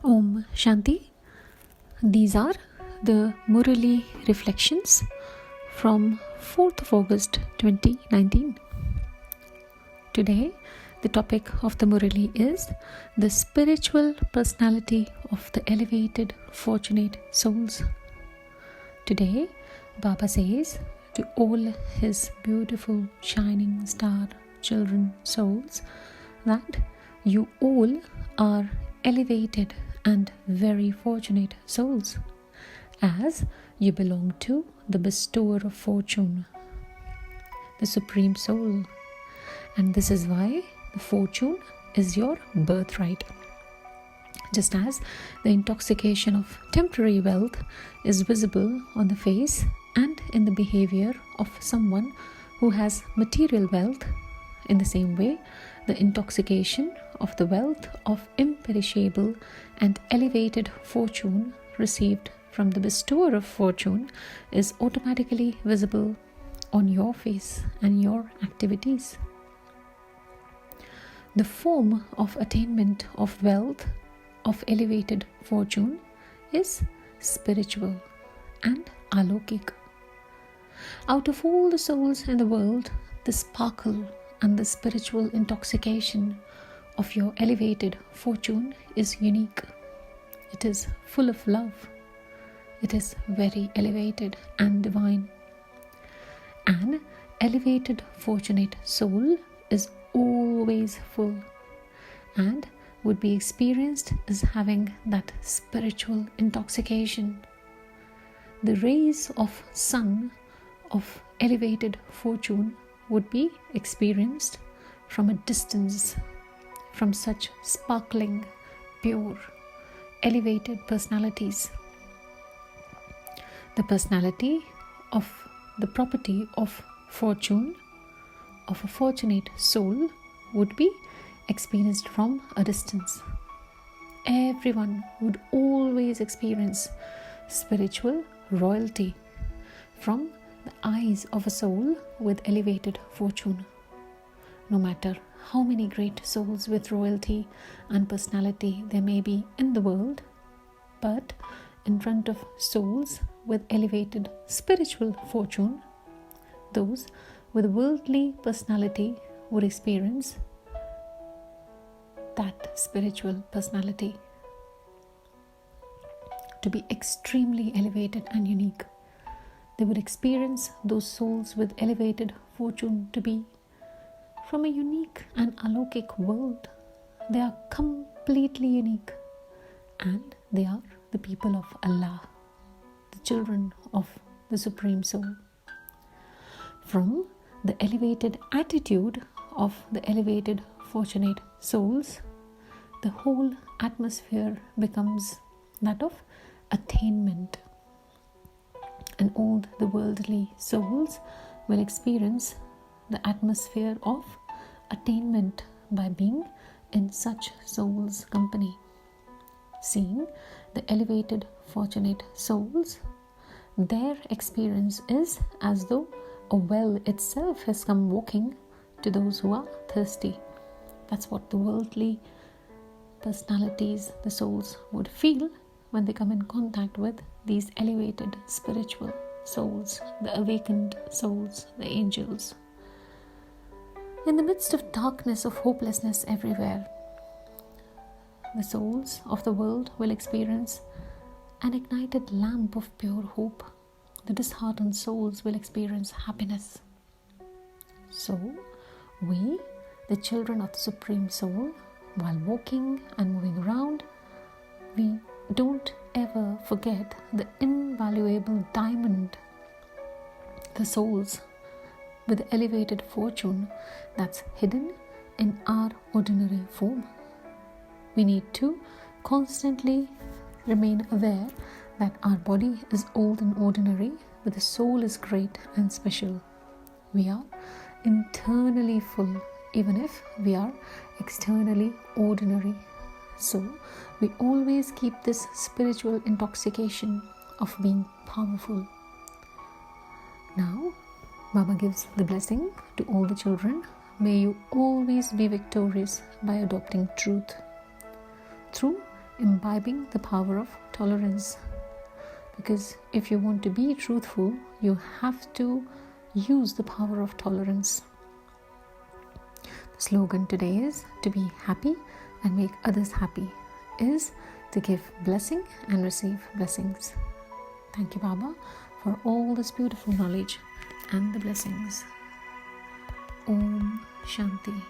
Om Shanti. These are the Murli Reflections from 4th of August 2019. Today, the topic of the Murli is the spiritual personality of the elevated, fortunate souls. Today, Baba says to all his beautiful, shining star children souls that you all are elevated and very fortunate souls, as you belong to the bestower of fortune, the Supreme Soul. And this is why the fortune is your birthright. Just as the intoxication of temporary wealth is visible on the face and in the behavior of someone who has material wealth, in the same way, the intoxication of the wealth of imperishable and elevated fortune received from the bestower of fortune is automatically visible on your face and your activities. The form of attainment of wealth of elevated fortune is spiritual and alokik. Out of all the souls in the world, the sparkle and the spiritual intoxication of your elevated fortune is unique. It is full of love. It is very elevated and divine. An elevated, fortunate soul is always full and would be experienced as having that spiritual intoxication. The rays of sun of elevated fortune would be experienced from a distance from such sparkling, pure, elevated personalities. The personality of the property of fortune of a fortunate soul would be experienced from a distance. Everyone would always experience spiritual royalty from the eyes of a soul with elevated fortune. No matter how many great souls with royalty and personality there may be in the world, but in front of souls with elevated spiritual fortune, those with worldly personality would experience that spiritual personality to be extremely elevated and unique. They would experience those souls with elevated fortune to be from a unique and alokik world. They are completely unique, and they are the people of Allah, the children of the Supreme Soul. From the elevated attitude of the elevated fortunate souls, the whole atmosphere becomes that of attainment. And all the worldly souls will experience the atmosphere of attainment by being in such souls' company. Seeing the elevated fortunate souls, their experience is as though a well itself has come walking to those who are thirsty. That's what the worldly personalities, the souls, would feel when they come in contact with these elevated spiritual souls, the awakened souls, the angels. In the midst of darkness, of hopelessness everywhere, the souls of the world will experience an ignited lamp of pure hope. The disheartened souls will experience happiness. So, we, the children of the Supreme Soul, while walking and moving around, we don't ever forget the invaluable diamond, the souls with elevated fortune that's hidden in our ordinary form. We need to constantly remain aware that our body is old and ordinary, but the soul is great and special. We are internally full, even if we are externally ordinary. So, we always keep this spiritual intoxication of being powerful. Now, Baba gives the blessing to all the children. May you always be victorious by adopting truth. Through imbibing the power of tolerance. Because if you want to be truthful, you have to use the power of tolerance. The slogan today is to be happy and make others happy, is to give blessing and receive blessings. Thank you, Baba, for all this beautiful knowledge and the blessings. Om Shanti.